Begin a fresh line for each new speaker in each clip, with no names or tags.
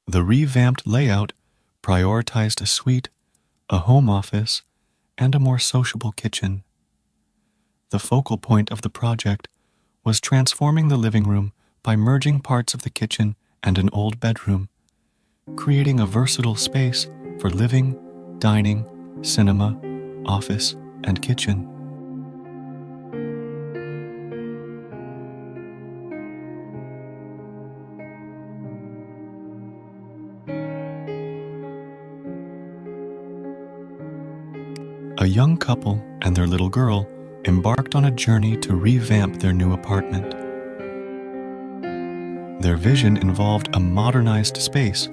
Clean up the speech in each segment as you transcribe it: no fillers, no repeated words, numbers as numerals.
The revamped layout prioritized a suite, a home office, and a more sociable kitchen. The focal point of the project was transforming the living room by merging parts of the kitchen and an old bedroom, creating a versatile space for living, dining, cinema, office, and kitchen. A young couple and their little girl embarked on a journey to revamp their new apartment. Their vision involved a modernized space,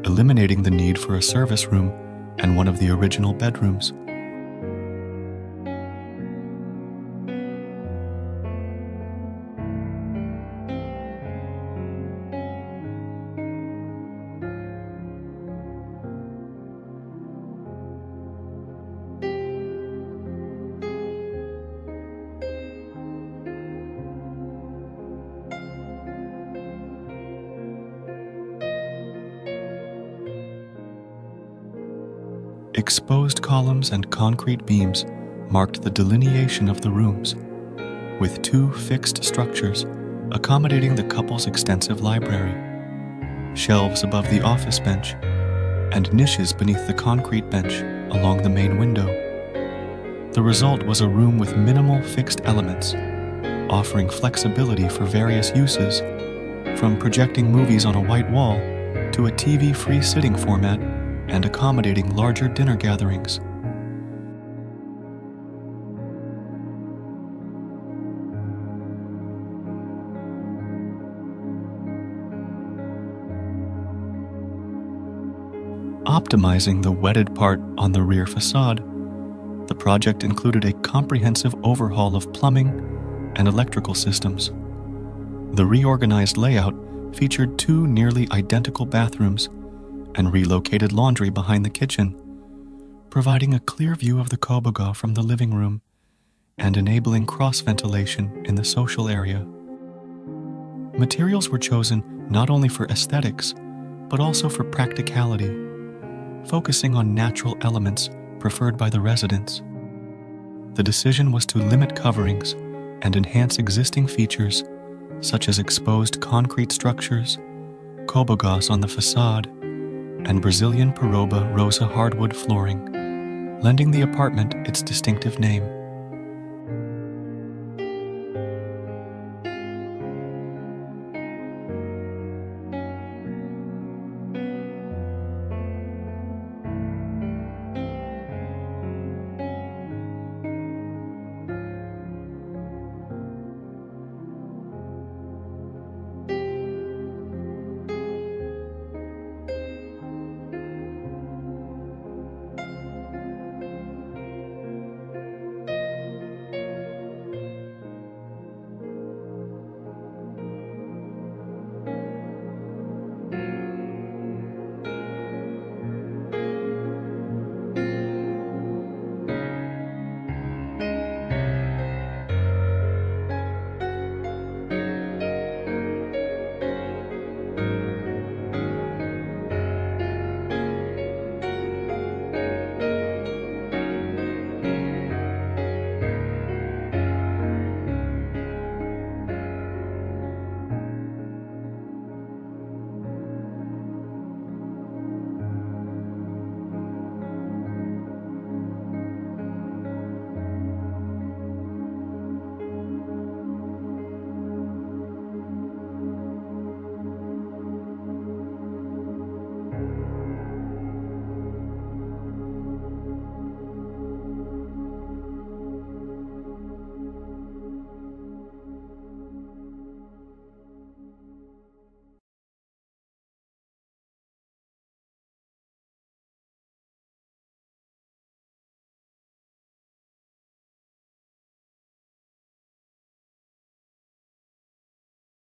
eliminating the need for a service room and one of the original bedrooms. Exposed columns and concrete beams marked the delineation of the rooms, with two fixed structures accommodating the couple's extensive library, shelves above the office bench, and niches beneath the concrete bench along the main window. The result was a room with minimal fixed elements, offering flexibility for various uses, from projecting movies on a white wall to a TV-free sitting format and accommodating larger dinner gatherings. Optimizing the wetted part on the rear facade, the project included a comprehensive overhaul of plumbing and electrical systems. The reorganized layout featured two nearly identical bathrooms and relocated laundry behind the kitchen, providing a clear view of the CoDA from the living room and enabling cross-ventilation in the social area. Materials were chosen not only for aesthetics, but also for practicality, focusing on natural elements preferred by the residents. The decision was to limit coverings and enhance existing features such as exposed concrete structures, CoDA on the facade, and Brazilian Peroba Rosa hardwood flooring, lending the apartment its distinctive name.